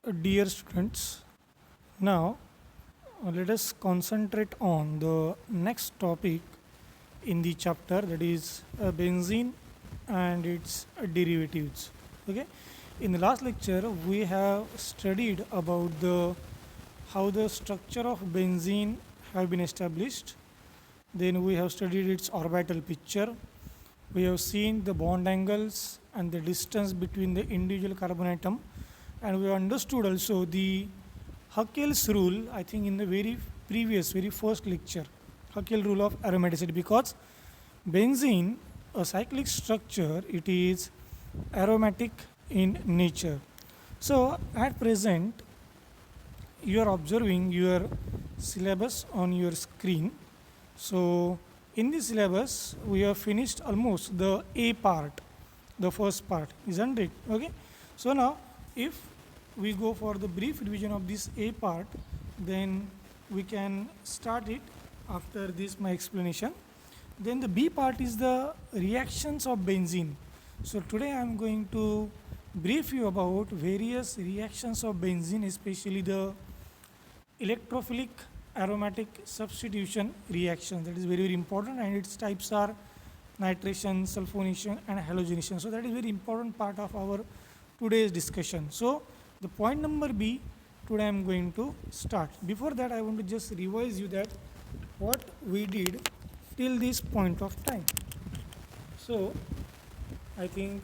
Dear students, now let us concentrate on the next topic in the chapter, that is benzene and its derivatives. Okay, in the last lecture we have studied about the how the structure of benzene have been established. Then we have studied its orbital picture. We have seen the bond angles and the distance between the individual carbon atom, and we understood also the Haeckel's rule, I think in the very first lecture, Haeckel rule of aromaticity, because benzene, a cyclic structure, it is aromatic in nature. So at present, you are observing your syllabus on your screen. So in the syllabus, we have finished almost the A part, the first part, isn't it? Okay. So now, if we go for the brief revision of this A part, then we can start it after this my explanation. Then the B part is the reactions of benzene. So today I am going to brief you about various reactions of benzene, especially the electrophilic aromatic substitution reaction. That is very, very important, and its types are nitration, sulfonation and halogenation. So that is very important part of our today's discussion. So the point number B, today I am going to start. Before that, I want to just revise you that what we did till this point of time. So I think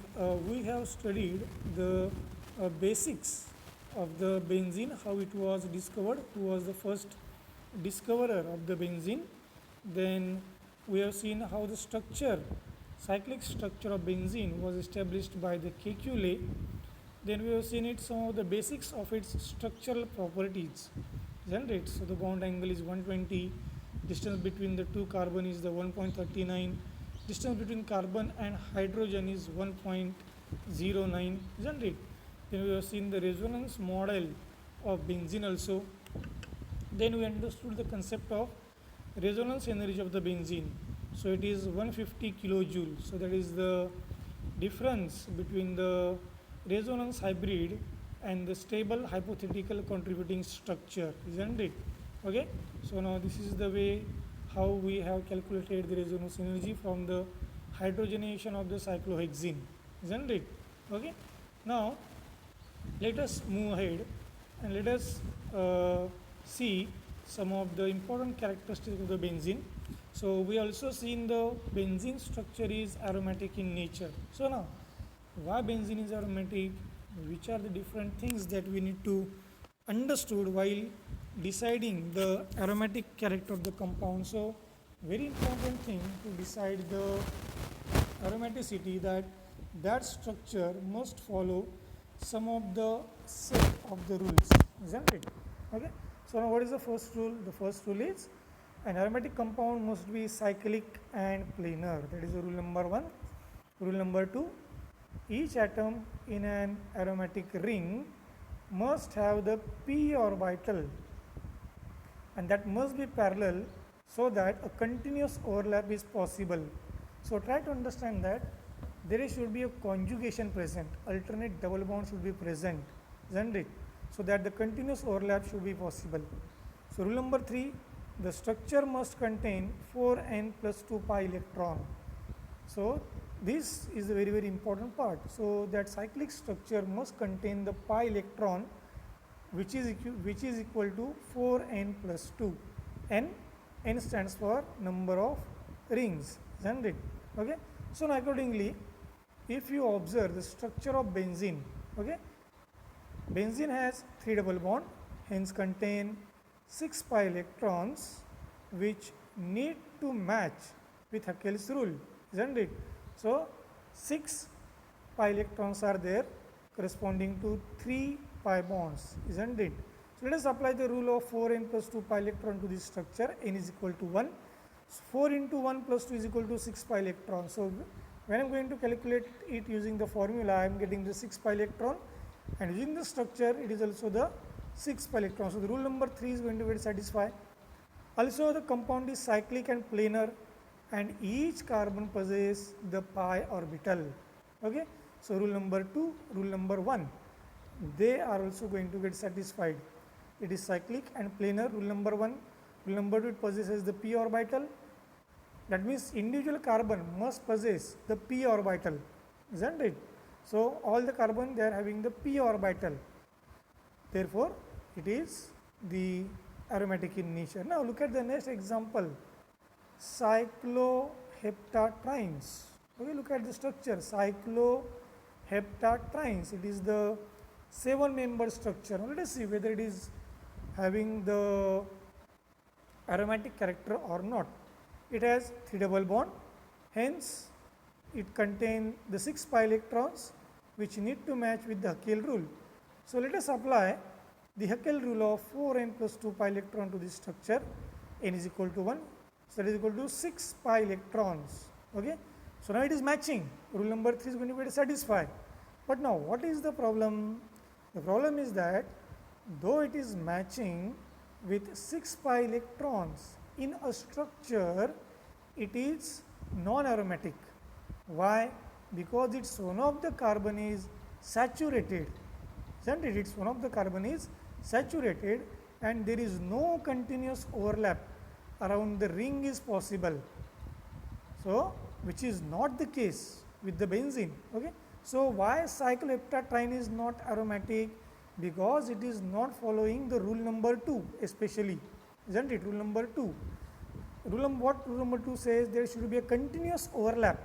we have studied the basics of the benzene, how it was discovered, who was the first discoverer of the benzene. Then we have seen how the structure, cyclic structure of benzene was established by the Kekulé. Then we have seen it some of the basics of its structural properties, isn't it? So the bond angle is 120, distance between the two carbon is the 1.39, distance between carbon and hydrogen is 1.09, isn't it? Then we have seen the resonance model of benzene also. Then we understood the concept of resonance energy of the benzene. So it is 150 kilojoule. So that is the difference between the resonance hybrid and the stable hypothetical contributing structure, isn't it? Okay. So now this is the way how we have calculated the resonance energy from the hydrogenation of the cyclohexene, isn't it? Okay. Now let us move ahead and let us see some of the important characteristics of the benzene. So we also seen the benzene structure is aromatic in nature. So now, why benzene is aromatic? Which are the different things that we need to understood while deciding the aromatic character of the compound? So very important thing to decide the aromaticity, that structure must follow some of the set of the rules, isn't it? Okay. So now what is the first rule? The first rule is an aromatic compound must be cyclic and planar. That is the rule number 1. Rule number 2, each atom in an aromatic ring must have the p orbital, and that must be parallel so that a continuous overlap is possible. So try to understand that there should be a conjugation present, alternate double bond should be present, isn't it? So that the continuous overlap should be possible. So rule number 3, the structure must contain 4n plus 2 pi electron. So this is a very, very important part. So that cyclic structure must contain the pi electron, which is equal to 4n plus 2. N stands for number of rings, isn't it? Okay. So now accordingly, if you observe the structure of benzene, okay, benzene has 3 double bond, hence contain 6 pi electrons, which need to match with Haeckel's rule, isn't it? So 6 pi electrons are there corresponding to 3 pi bonds, isn't it? So let us apply the rule of 4n plus 2 pi electron to this structure. N is equal to 1. So 4 into 1 plus 2 is equal to 6 pi electron. So when I am going to calculate it using the formula, I am getting the 6 pi electron, and using the structure it is also the 6 pi electron. So the rule number 3 is going to get satisfied. Also the compound is cyclic and planar, and each carbon possesses the pi orbital. Okay. So rule number 2, rule number 1. they are also going to get satisfied. It is cyclic and planar. Rule number 1. Rule number 2, it possesses the p orbital. That means individual carbon must possess the p orbital, isn't it? So all the carbon, they are having the p orbital. Therefore, it is the aromatic in nature. Now look at the next example, cycloheptatrines. Okay, look at the structure, cycloheptatrines. It is the 7-member structure. Now let us see whether it is having the aromatic character or not. It has 3 double bond, hence it contains the 6 pi electrons which need to match with the Haeckel rule. So let us apply the Haeckel rule of 4n plus 2 pi electron to this structure. N is equal to 1, so that is equal to 6 pi electrons. Okay. So now it is matching. Rule number 3 is going to be satisfied. But now what is the problem? The problem is that though it is matching with 6 pi electrons in a structure, it is non-aromatic. Why? Because its one of the carbon is saturated, isn't it? Its one of the carbon is saturated and there is no continuous overlap around the ring is possible. So, which is not the case with the benzene. Okay. So, why cycloheptatrine is not aromatic? Because it is not following the rule number 2 especially, isn't it? Rule number 2. What rule number 2 says? There should be a continuous overlap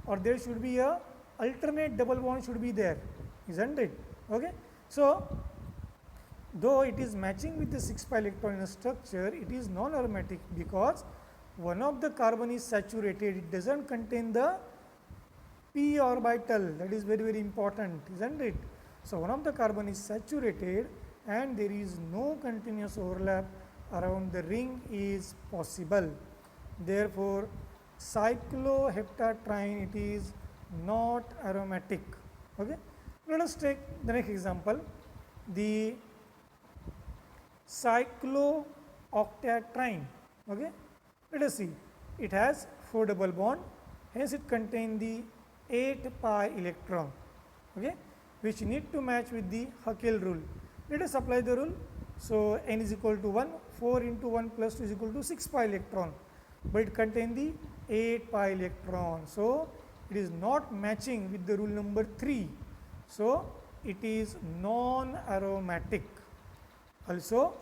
or there should be a alternate double bond should be there, isn't it? Okay. So, though it is matching with the 6 pi electron in a structure, it is non-aromatic because one of the carbon is saturated. It does not contain the p orbital. That is very, very important, isn't it? So, one of the carbon is saturated and there is no continuous overlap around the ring is possible. Therefore, cycloheptatrine, it is not aromatic. Okay. Let us take the next example, the cyclooctatrine. Okay. Let us see. It has 4 double bond, hence it contains the 8 pi electron, okay, which need to match with the Haeckel rule. Let us apply the rule. So, n is equal to 1, 4 into 1 plus 2 is equal to 6 pi electron, but it contains the 8 pi electron. So, it is not matching with the rule number 3. So, it is non-aromatic. Also,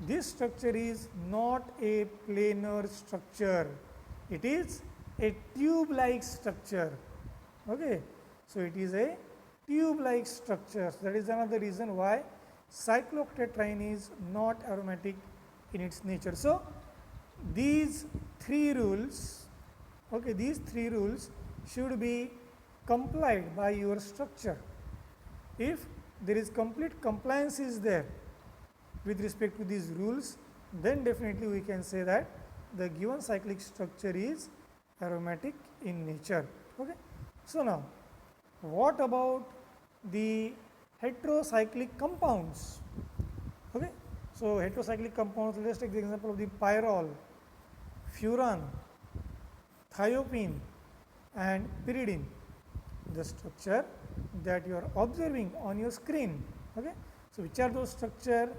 this structure is not a planar structure. It is a tube-like structure. Okay. So, it is a tube-like structure. So, that is another reason why cyclooctatrine is not aromatic in its nature. So, these 3 rules, okay, these 3 rules should be complied by your structure. If there is complete compliance is there with respect to these rules, then definitely we can say that the given cyclic structure is aromatic in nature. Okay. So, now what about the heterocyclic compounds? Okay. So, heterocyclic compounds, let us take the example of the pyrrole, furan, thiopene and pyridine, the structure that you are observing on your screen. Okay. So, which are those structure?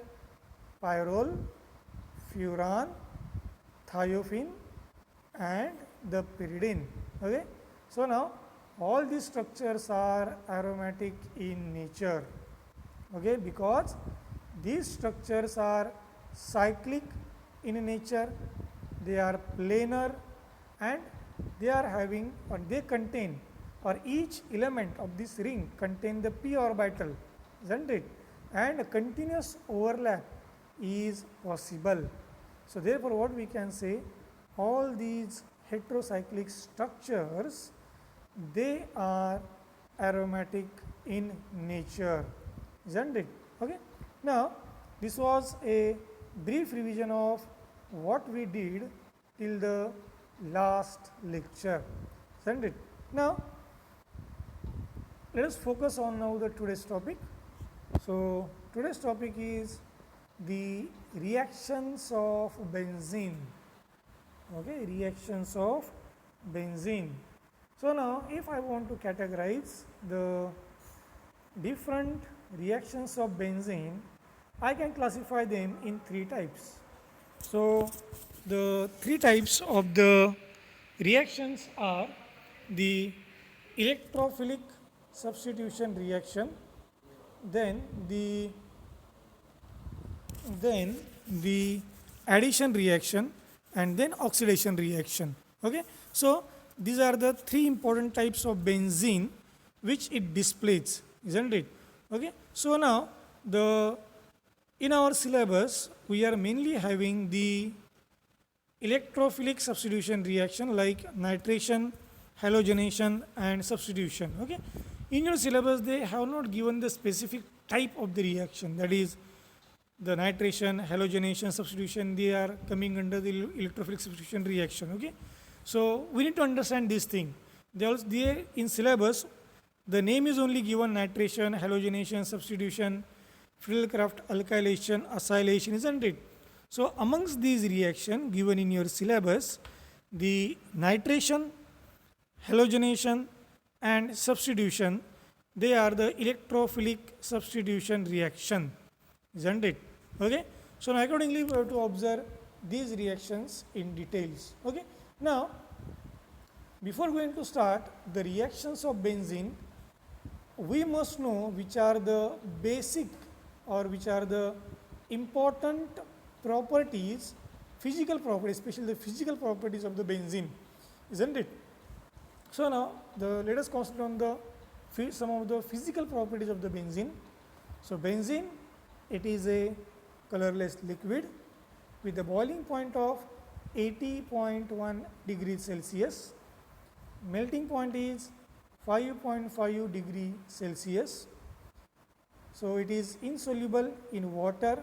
Pyrrole, furan, thiopene and the pyridine. Okay. So, now all these structures are aromatic in nature, okay, because these structures are cyclic in nature, they are planar and they are having or they contain or each element of this ring contain the p orbital, isn't it? And a continuous overlap is possible. So, therefore, what we can say, all these heterocyclic structures, they are aromatic in nature, isn't it? Okay. Now, this was a brief revision of what we did till the last lecture, isn't it? Now, let us focus on now the today's topic. So, today's topic is the reactions of benzene. Okay, reactions of benzene. So, now if I want to categorize the different reactions of benzene, I can classify them in three types. So, the three types of the reactions are the electrophilic substitution reaction, then the then the addition reaction, and then oxidation reaction. Okay, so these are the three important types of benzene which it displays, isn't it? Okay, so now the in our syllabus we are mainly having the electrophilic substitution reaction like nitration, halogenation, and substitution. Okay, in your syllabus they have not given the specific type of the reaction, that is the nitration, halogenation, substitution, they are coming under the electrophilic substitution reaction. Okay, so we need to understand this thing. They in syllabus, the name is only given nitration, halogenation, substitution, Friedel-Crafts alkylation, acylation, isn't it? So amongst these reactions given in your syllabus, the nitration, halogenation, and substitution, they are the electrophilic substitution reaction, isn't it? Okay, so now accordingly we have to observe these reactions in details. Okay, now before going to start the reactions of benzene, we must know which are the basic or which are the important properties, physical properties, especially the physical properties of the benzene, isn't it? So now let us concentrate on the some of the physical properties of the benzene. So benzene, it is a colorless liquid with a boiling point of 80.1 degrees Celsius. Melting point is 5.5 degree Celsius. So it is insoluble in water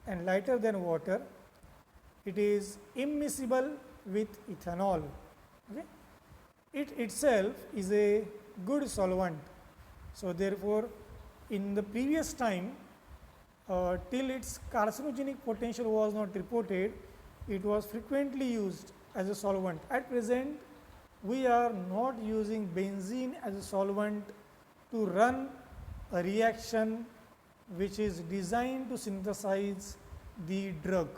and lighter than water. It is immiscible with ethanol. Okay? It itself is a good solvent. So therefore, in the previous time, till its carcinogenic potential was not reported, it was frequently used as a solvent. At present, we are not using benzene as a solvent to run a reaction which is designed to synthesize the drug,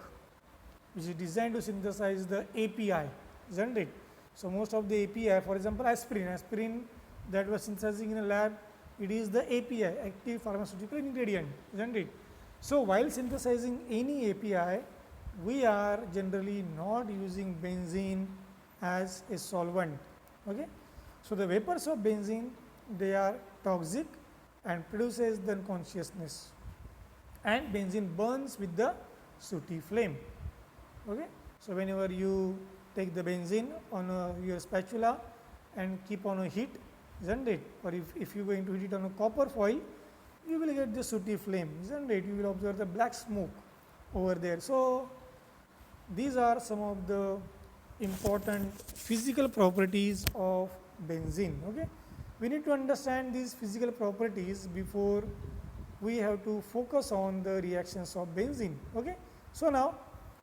which is designed to synthesize the API, isn't it? So most of the API, for example, aspirin that was synthesizing in a lab, it is the API, active pharmaceutical ingredient, isn't it? So while synthesizing any API, we are generally not using benzene as a solvent. Okay? So the vapors of benzene, they are toxic and produces the unconsciousness, and benzene burns with the sooty flame. Okay? So whenever you take the benzene on your spatula and keep on a heat, isn't it? Or if you are going to heat it on a copper foil, you will get the sooty flame, isn't it? You will observe the black smoke over there. So these are some of the important physical properties of benzene. Okay, we need to understand these physical properties before we have to focus on the reactions of benzene. Okay, so now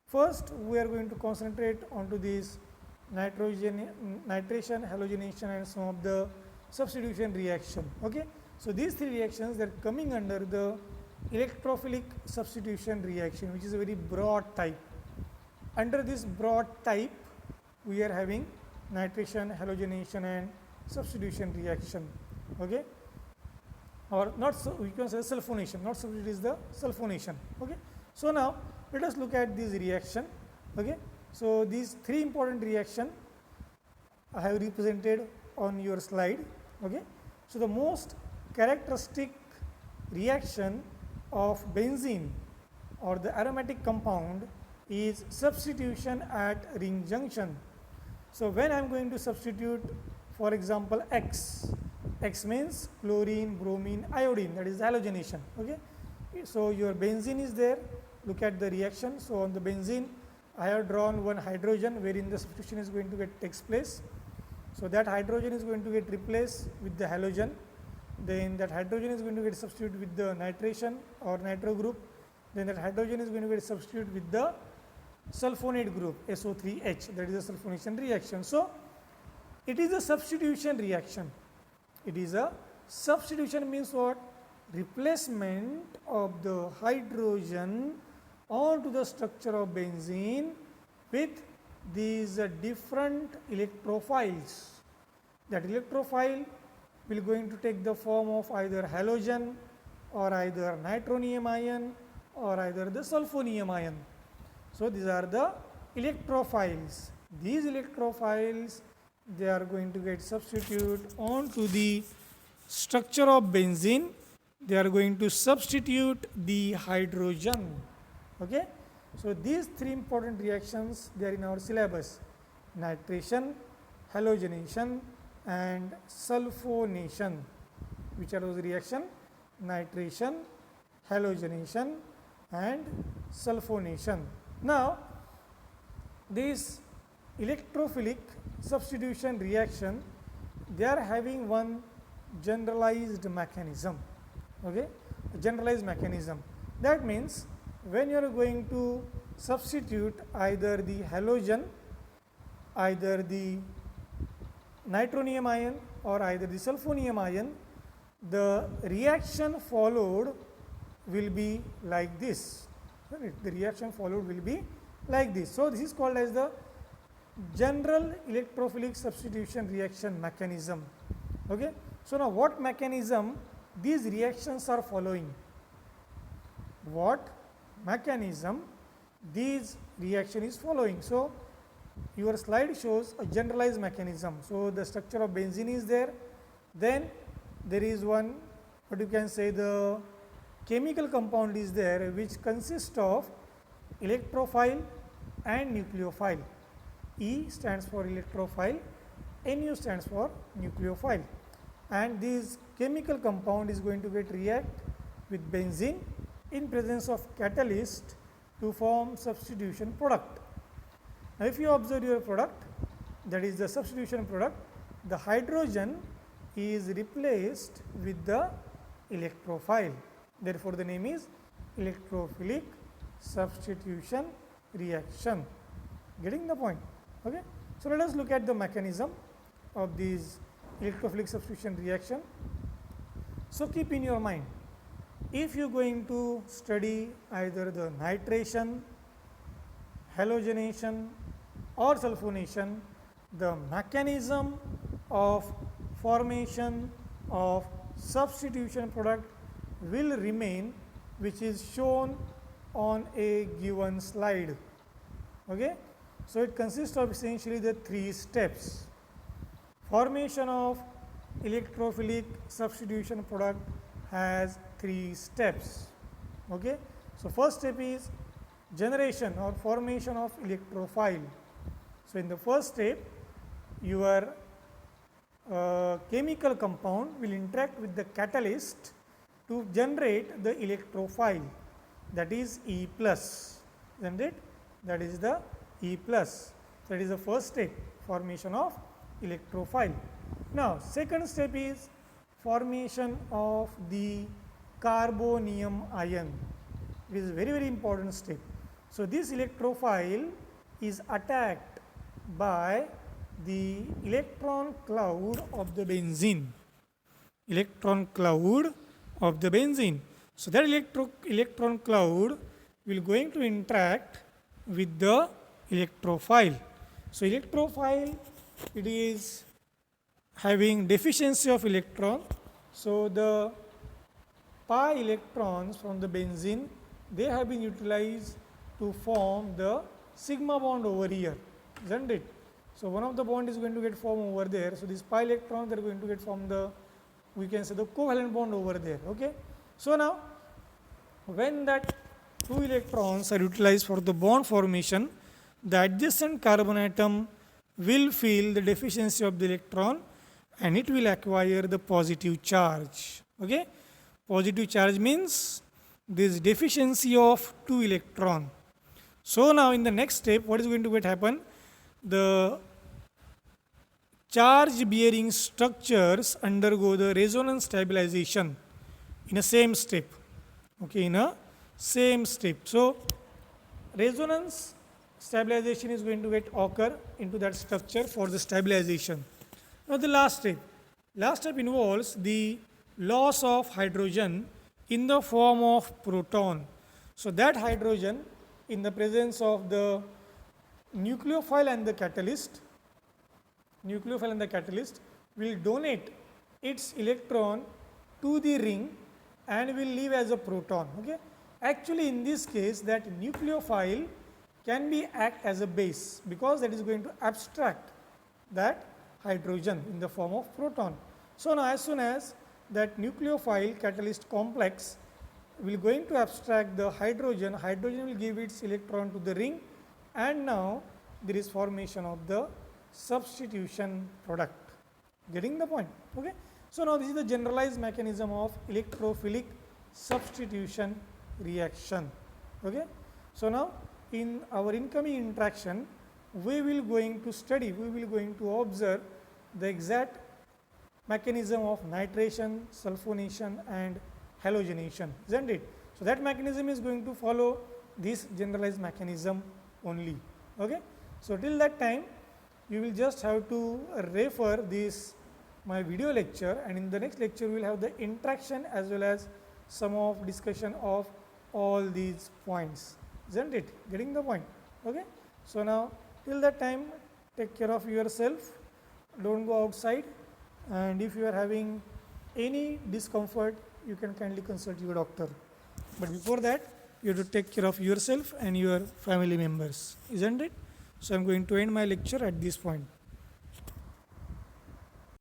first we are going to concentrate onto these nitration, halogenation, and some of the substitution reaction. Okay, so these three reactions, they are coming under the electrophilic substitution reaction, which is a very broad type. Under this broad type, we are having nitration, halogenation, and substitution reaction. Okay, or not, so we can say sulfonation, not substitute, is the sulfonation. Okay, so now let us look at this reaction. Okay, so these three important reaction I have represented on your slide. Okay, so the most characteristic reaction of benzene or the aromatic compound is substitution at ring junction. So when I am going to substitute, for example, X means chlorine, bromine, iodine, that is halogenation. Okay, so your benzene is there. Look at the reaction. So on the benzene, I have drawn one hydrogen wherein the substitution is going to takes place. So that hydrogen is going to get replaced with the halogen. Then that hydrogen is going to get substituted with the nitration or nitro group. Then that hydrogen is going to get substituted with the sulfonate group, SO3H, that is a sulfonation reaction. So it is a substitution reaction. It is a substitution, means what? replacement of the hydrogen onto the structure of benzene with these different electrophiles. That electrophile will going to take the form of either halogen or either nitronium ion or either the sulfonium ion. So these are the electrophiles. These electrophiles, they are going to get substitute onto the structure of benzene. They are going to substitute the hydrogen. Okay. So these three important reactions, they are in our syllabus: nitration, halogenation and sulfonation. Which are those reactions? Nitration, halogenation and sulfonation. Now this electrophilic substitution reaction, they are having one generalized mechanism. Okay, a generalized mechanism. That means when you are going to substitute either the halogen, either the nitronium ion or either the sulfonium ion, the reaction followed will be like this. The reaction followed will be like this. So this is called as the general electrophilic substitution reaction mechanism. Okay. So now what mechanism these reactions are following? What mechanism these reaction is following? So your slide shows a generalized mechanism. So the structure of benzene is there, then there is one, what you can say, the chemical compound is there which consists of electrophile and nucleophile. E stands for electrophile, Nu stands for nucleophile, and this chemical compound is going to get react with benzene in presence of catalyst to form substitution product. Now if you observe your product, that is the substitution product, the hydrogen is replaced with the electrophile. Therefore the name is electrophilic substitution reaction. Getting the point? Okay. So let us look at the mechanism of these electrophilic substitution reaction. So keep in your mind, if you are going to study either the nitration, halogenation or sulfonation, the mechanism of formation of substitution product will remain, which is shown on a given slide. Okay. So it consists of essentially the three steps. Formation of electrophilic substitution product has three steps. Okay. So first step is generation or formation of electrophile. So in the first step, your chemical compound will interact with the catalyst to generate the electrophile, that is E plus, isn't it? That is the E plus. That is the first step, formation of electrophile. Now second step is formation of the carbonium ion. It is a very important step. So this electrophile is attacked by the electron cloud of the benzene. Electron cloud of the benzene. So that electron cloud will going to interact with the electrophile. So electrophile, it is having deficiency of electron. So the pi electrons from the benzene, they have been utilized to form the sigma bond over here, isn't it? So one of the bond is going to get formed over there. So these pi electrons, they are going to get formed the, we can say, the covalent bond over there. Okay. So now when that two electrons are utilized for the bond formation, the adjacent carbon atom will feel the deficiency of the electron and it will acquire the positive charge. Okay. Positive charge means this deficiency of two electron. So now in the next step, what is going to happen? The charge bearing structures undergo the resonance stabilization in a same step. Okay, in a same step. So resonance stabilization is going to occur into that structure for the stabilization. Now the last step involves the loss of hydrogen in the form of proton. So that hydrogen in the presence of the nucleophile and the catalyst will donate its electron to the ring and will leave as a proton. Okay. Actually, in this case, that nucleophile can be act as a base, because that is going to abstract that hydrogen in the form of proton. So now, as soon as that nucleophile catalyst complex will going to abstract the hydrogen will give its electron to the ring, and now there is formation of the substitution product. Getting the point? Okay. So now this is the generalized mechanism of electrophilic substitution reaction. Okay. So now in our incoming interaction, we will going to observe the exact mechanism of nitration, sulfonation and halogenation, isn't it? So that mechanism is going to follow this generalized mechanism only. Okay. So till that time, you will just have to refer this my video lecture, and in the next lecture we will have the interaction as well as some of discussion of all these points, isn't it? Getting the point? Okay. So now till that time, take care of yourself, don't go outside, and if you are having any discomfort, you can kindly consult your doctor. But before that, you have to take care of yourself and your family members, isn't it? So I am going to end my lecture at this point.